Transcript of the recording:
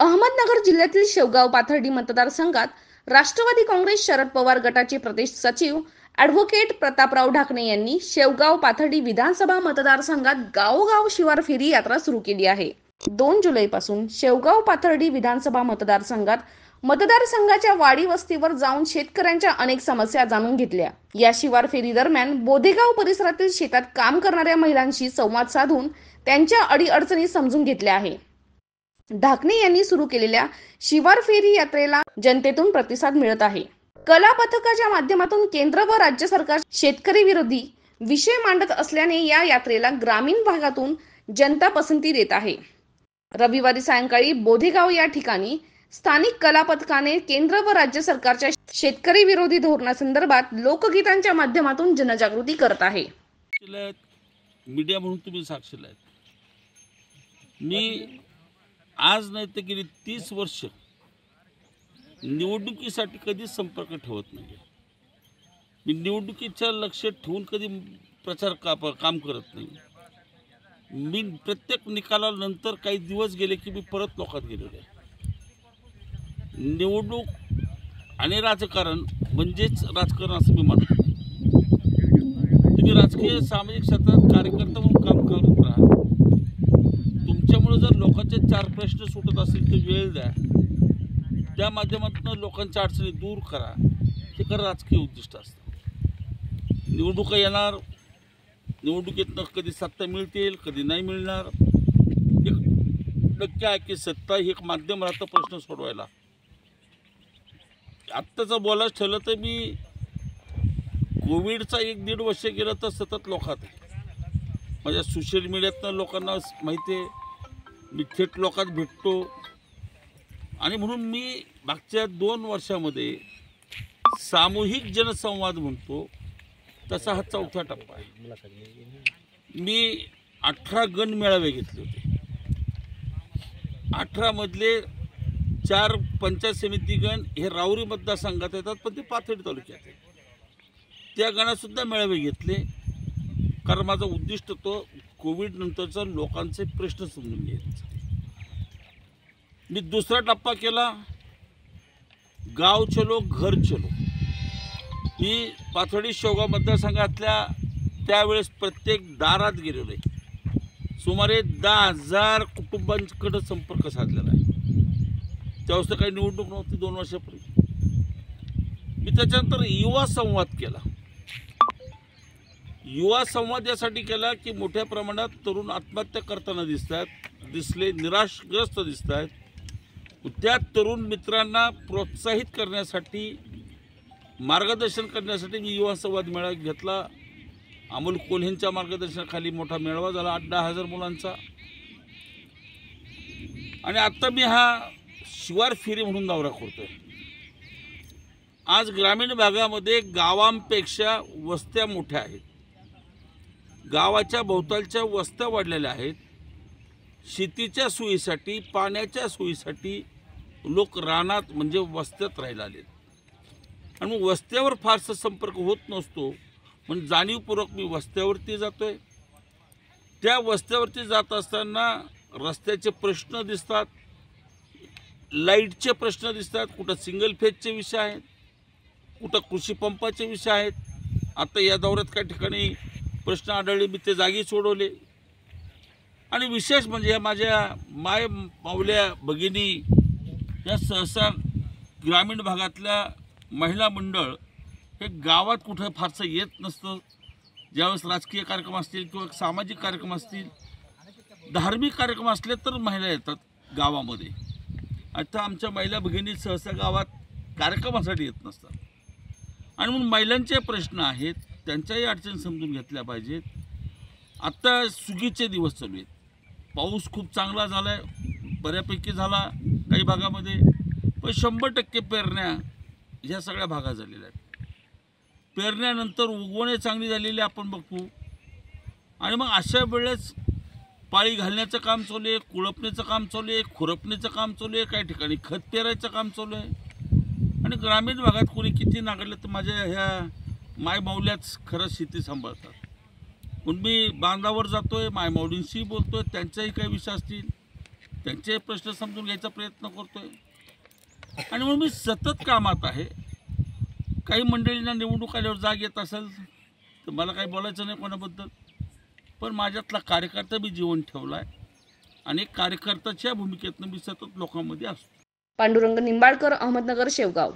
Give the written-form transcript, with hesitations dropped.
अहमदनगर जिल्ह्यातील शेवगाव पाथर्डी मतदारसंघात राष्ट्रवादी काँग्रेस शरद पवार गटाचे प्रदेश सचिव ॲडव्होकेट प्रतापराव ढाकणे यांनी शेवगाव पाथर्डी विधानसभा मतदारसंघात गावोगाव शिवार फेरी यात्रा सुरू केली आहे। 2 जुलैपासून शेवगाव पाथर्डी विधानसभा मतदारसंघात मतदारसंघाच्या वाडी वस्तीवर जाऊन शेतकऱ्यांच्या अनेक समस्या जाणून घेतल्या। या शिवार फेरी दरम्यान बोधेगाव परिसरातील शेतात काम करणाऱ्या महिलांशी संवाद साधून त्यांच्या अडीअडचणी समजून घेतल्या आहे। ढाकणे यांनी सुरू केलेल्या शिवार फेरी यात्रेला जनतेतून प्रतिसाद मिळत आहे। कला पथकाच्या माध्यमातून केंद्र व राज्य सरकार शेतकरी विरोधी विषय मांडत असल्याने या यात्रेला ग्रामीण भागातून जनता पसंती देत आहे। रविवारी सायंकाळी बोधेगाव या ठिकाणी स्थानिक कला पथकाने केंद्र व राज्य सरकारच्या शेतकरी विरोधी धोरणासंदर्भात लोकगीतांच्या माध्यमातून जनजागृती करत आहे। मीडिया म्हणून तुम्ही साक्षीला आहेत। मी आज नाही तर गेली 30 वर्ष निवडणुकीसाठी कधी संपर्क ठेवत नाही। मी निवडणुकीच्या लक्ष ठेवून कधी प्रचार काम करत नाही। मी प्रत्येक निकालानंतर काही दिवस गेले की मी परत लोकात गेलेलो आहे। निवडणूक आणि राजकारण म्हणजेच राजकारण असं मी मानतो। तुम्ही राजकीय सामाजिक क्षेत्रात कार्यकर्ता म्हणून काम करत राहा। तुमच्यामुळे जर लोकांचे 4 प्रश्न सुटत असतील तर वेळ द्या, त्या माध्यमातून लोकांच्या अडचणी दूर करा। हे खरं राजकीय उद्दिष्ट असतं। निवडणुका येणार, निवडणुकीतनं कधी सत्ता मिळतील कधी नाही मिळणार। एक नक्की आहे की सत्ता ही एक माध्यम राहतं प्रश्न सोडवायला। आत्ताचं बोलायचं ठरलं तर मी कोविडचा 1-1.5 वर्ष गेलं तर सतत लोकात माझ्या सोशल मीडियातनं लोकांना माहिती आहे, मी थेट लोकात भेटतो आणि म्हणून मी मागच्या 2 वर्षामध्ये सामूहिक जनसंवाद म्हणतो तसा हा 4था टप्पा आहे। मी 18 गण मेळावे घेतले होते। 18 मधले 4 पंचायत समिती गण हे राऊरी मतदारसंघात येतात, पण ते पाथर्डी तालुक्यात आहेत। त्या गणातसुद्धा मेळावे घेतले, कारण माझा उद्दिष्ट तो कोविड नंतरचा लोकांचे प्रश्न समजून घ्यायचा। मी 2रा टप्पा केला, गाव चलो घर चलो। मी पाथर्डी शेवगाव मतदारसंघातल्या त्यावेळेस प्रत्येक दारात गेलेलो आहे। सुमारे 10,000 कुटुंबांकडे संपर्क साधलेला आहे। त्यावेळेस तर काही निवडणूक नव्हती 2 वर्षापूर्वी। मी त्याच्यानंतर युवा संवाद केला। युवा संवाद यासाठी केला की मोठ्या प्रमाणात तरुण आत्महत्या करताना दिसले, निराशग्रस्त दिसत आहेत। त्या तरुण मित्रांना प्रोत्साहित करण्यासाठी, मार्गदर्शन करण्यासाठी मी युवा संवाद मेळावा घेतला। अमोल कोल्हेंच्या मार्गदर्शनाखाली मोठा मेळावा झाला 8-10 हजार मुलांचा। आणि आता मी हा शिवार फेरी म्हणून दौरा करतोय। आज ग्रामीण भागामध्ये गावांपेक्षा वस्त्या मोठ्या आहेत, गावाच्या भोवतालच्या वस्त्या वाढलेल्या आहेत। शेतीच्या सोयीसाठी, पाण्याच्या सोयीसाठी लोक रानात म्हणजे वस्त्यात राहायला आलेत। आणि मग वस्त्यावर फारसा संपर्क होत नसतो, पण जाणीवपूर्वक मी वस्त्यावरती जातोय। त्या वस्त्यावरती जात असताना रस्त्याचे प्रश्न दिसतात, लाईटचे प्रश्न दिसतात, कुठं सिंगल फेजचे विषय आहेत, कुठं कृषी पंपाचे विषय आहेत। आता या दौऱ्यात काही ठिकाणी प्रश्न आढळले, मी ते जागी सोडवले। आणि विशेष म्हणजे माझ्या माय मावल्या भगिनी या सहसा ग्रामीण भागातल्या महिला मंडळ हे गावात कुठं फारसं येत नसतं। ज्यावेळेस राजकीय कार्यक्रम असतील किंवा सामाजिक कार्यक्रम असतील, धार्मिक कार्यक्रम असले तर महिला येतात गावामध्ये। आता आमच्या महिला भगिनी सहसा गावात कार्यक्रमासाठी येत नसतात। आणि म्हणून महिलांचे प्रश्न आहेत, त्यांच्याही अडचणी समजून घेतल्या पाहिजेत। आत्ता सुगीचे दिवस चालू आहेत, पाऊस खूप चांगला झाला आहे, बऱ्यापैकी झाला काही भागामध्ये, पण 100% पेरण्या ह्या सगळ्या भागात झालेल्या आहेत। पेरण्यानंतर उगवणे चांगली झालेली आपण बघतो। आणि मग अशा वेळेस पाळी घालण्याचं काम चालू आहे, कुळपणीचं काम चालू आहे, खुरपणीचं काम चालू आहे, काही ठिकाणी खत पेरायचं काम चालू आहे। आणि ग्रामीण भागात कोणी किती नागरलं तर माझ्या ह्या माय माऊल्याच खरं शेती सांभाळतात। म्हणून मी बांधावर जातोय, माय माऊलींशी बोलतोय, त्यांच्याही काही विषय असतील त्यांचे प्रश्न समजून घ्यायचा प्रयत्न करतोय आणि म्हणून मी सतत कामात आहे. काही मंडळींना निवडणूक आल्यावर जाग येत असेल तर मला काही बोलायचं नाही कोणाबद्दल, पण माझ्यातला कार्यकर्ता मी जीवन ठेवला आहे आणि कार्यकर्त्याच्या भूमिकेतनं मी सतत लोकांमध्ये असतो. पांडुरंग निंबाळकर, अहमदनगर, शेवगाव.